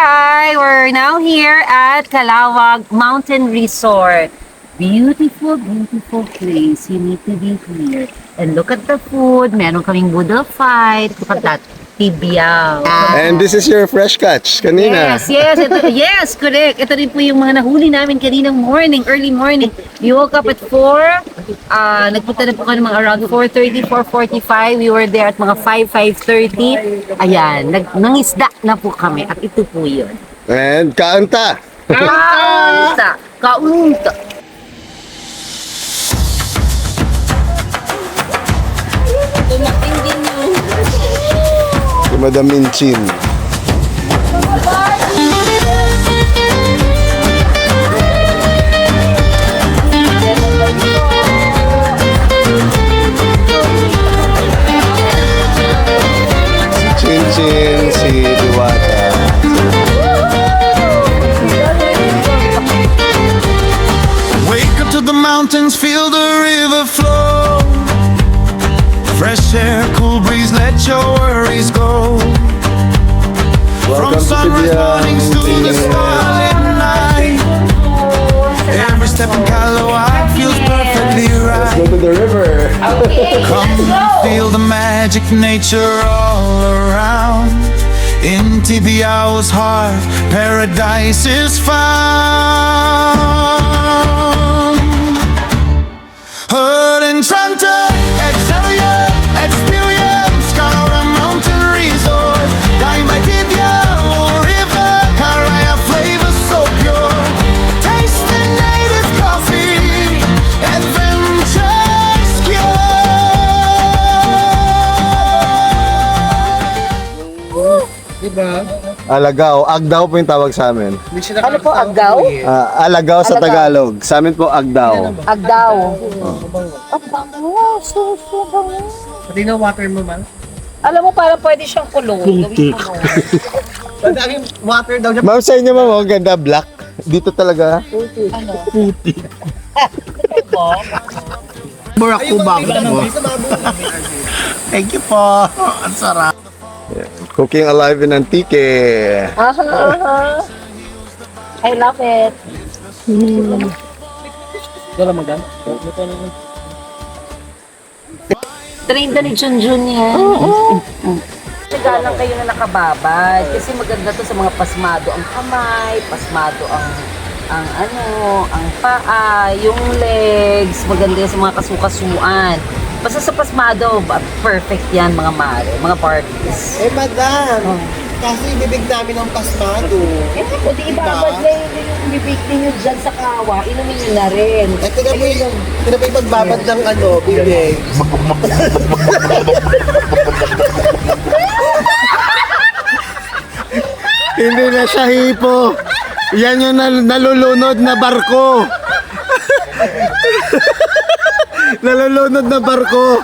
Hi! We're now here at Calawag Mountain Resort. Beautiful, beautiful place. You need to be here. And look at the food. Meron kaming Buddha fight. Look at that. Tibiao. And this is your fresh catch kanina. Yes. Yes, correct. Ito rin po yung mga nahuli namin kaninang morning, early morning. We woke up at 4. Nagpunta na po kami mga around 4:30, 4:45. We were there at mga 5:30. Ayan, nangisda na po kami. At ito po yun. And kaanta. Kaunta! Kaunta! Dumating din yun. Si Madam Minchin. Si Chinchin, si Diwata. Wake up to the mountains, feel the river flow. Fresh air, cool breeze, let your worries go. From Welcome to sunrise Tibiao. mornings to the starlit night. Every step in Calawag feels perfectly Let's right. go to the river. Come feel the magic nature all around. In Tibiao's heart, paradise is found. Heard Enchanted, Excellion, Experience, Calawag Mountain Resort. Dine by Tibiao River, Caraya flavor so pure. Taste the native coffee, adventure's cure. Alagaw. Agdaw po yung tawag sa amin. Ano po, Agdaw? Alagaw sa Tagalog. Sa amin po, Agdaw. Agdaw. Ang bango. So bango. Pati na water mo, man. Alam mo, parang pwede siyang kulong. Pati water daw. Ma'am, sa inyo ma'am, ang ganda, black. Dito talaga. Burakubang. Thank you po. Ang sarap. Cooking alive in Antique. I love it. Wala magan. Train na ni Junjun yan. Nagalang kayo na nakababad kasi maganda to sa mga pasmado ang kamay, pasmado ang paa, yung legs, maganda yan sa mga kasukasuan. Basta sa pasmado, perfect yan mga mare, mga parties. Eh, madam. Kasi bibig namin ang pasmado. Eh, kung di ibabad na yung bibig ninyo dyan sa kawa, inumin nyo na rin. Eh, tingnan mo yung magbabad ng bibig. Hindi na siya hipo. Yan yung nalulunod na barko. Nalulunod na barko.